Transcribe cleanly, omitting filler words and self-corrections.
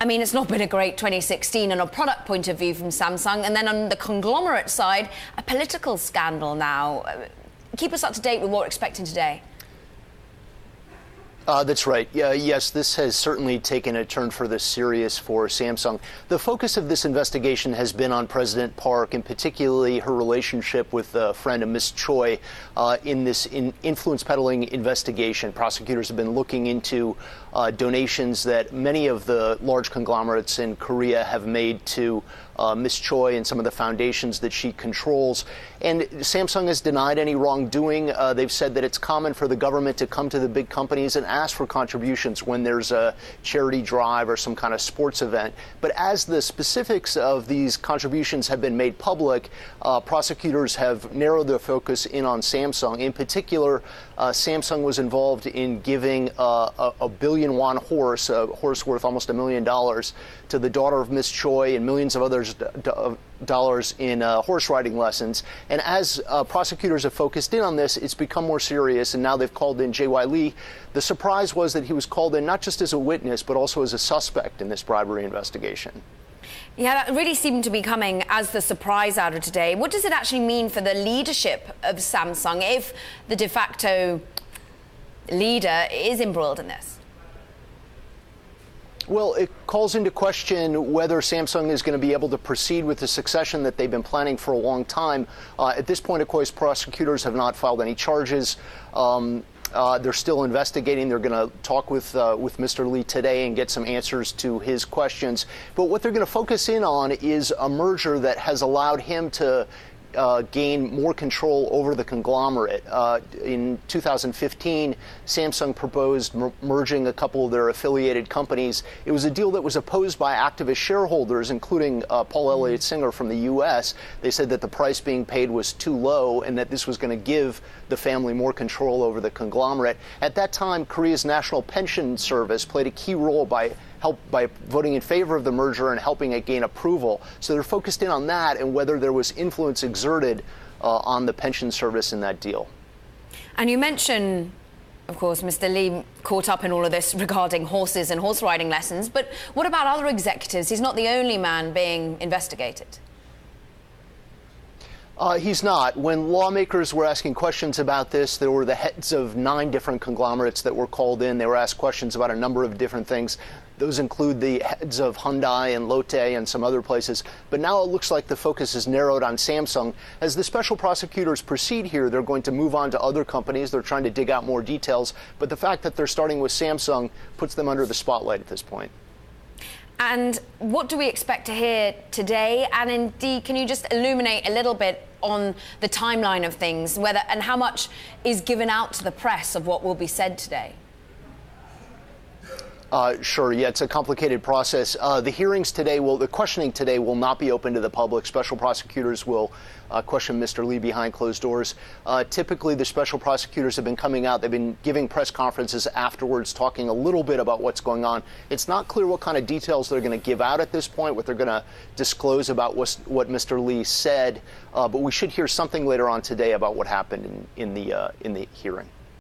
I mean, it's not been a great 2016 on a product point of view from Samsung. And then on the conglomerate side, a political scandal now. Keep us up to date with what we're expecting today. That's right. Yes, this has certainly taken a turn for the serious for Samsung. The focus of this investigation has been on President Park, and particularly her relationship with a friend of Ms. Choi in this influence peddling investigation. Prosecutors have been looking into donations that many of the large conglomerates in Korea have made to Ms. Choi and some of the foundations that she controls. And Samsung has denied any wrongdoing. They've said that it's common for the government to come to the big companies and ask for contributions when there's a charity drive or some kind of sports event. But as the specifics of these contributions have been made public, prosecutors have narrowed their focus in on Samsung. In particular, Samsung was involved in giving a billion won horse, a horse worth almost $1 million, to the daughter of Ms. Choi and millions of others dollars in horse riding lessons. And as prosecutors have focused in on this, it's become more serious, and now they've called in J.Y. Lee. The surprise was that he was called in not just as a witness, but also as a suspect in this bribery investigation. Yeah, that really seemed to be coming as the surprise out of today. What does it actually mean for the leadership of Samsung if the de facto leader is embroiled in this? Well, it calls into question whether Samsung is going to be able to proceed with the succession that they've been planning for a long time. At this point, of course, prosecutors have not filed any charges. They're still investigating. They're going to talk with Mr. Lee today and get some answers to his questions. But what they're going to focus in on is a merger that has allowed him to gain more control over the conglomerate. In 2015, Samsung proposed merging a couple of their affiliated companies. It was a deal that was opposed by activist shareholders, including Paul Elliott Singer from the U.S. They said that the price being paid was too low and that this was going to give the family more control over the conglomerate. At that time, Korea's National Pension Service played a key role by voting in favor of the merger and helping it gain approval. So they're focused in on that and whether there was influence exerted on the pension service in that deal. And you mentioned, of course, Mr. Lee caught up in all of this regarding horses and horse riding lessons. But what about other executives? He's not the only man being investigated. He's not. When lawmakers were asking questions about this, there were the heads of 9 different conglomerates that were called in. They were asked questions about a number of different things. Those include the heads of Hyundai and Lotte and some other places. But now it looks like the focus is narrowed on Samsung. As the special prosecutors proceed here, they're going to move on to other companies. They're trying to dig out more details. But the fact that they're starting with Samsung puts them under the spotlight at this point. And what do we expect to hear today? And indeed, can you just illuminate a little bit on the timeline of things, whether and how much is given out to the press of what will be said today? Sure. Yeah, it's a complicated process. The hearings today the questioning today will not be open to the public. Special prosecutors will question Mr. Lee behind closed doors. Typically, the special prosecutors have been coming out. They've been giving press conferences afterwards, talking a little bit about what's going on. It's not clear what kind of details they're going to give out at this point, what they're going to disclose about what Mr. Lee said. But we should hear something later on today about what happened in the hearing.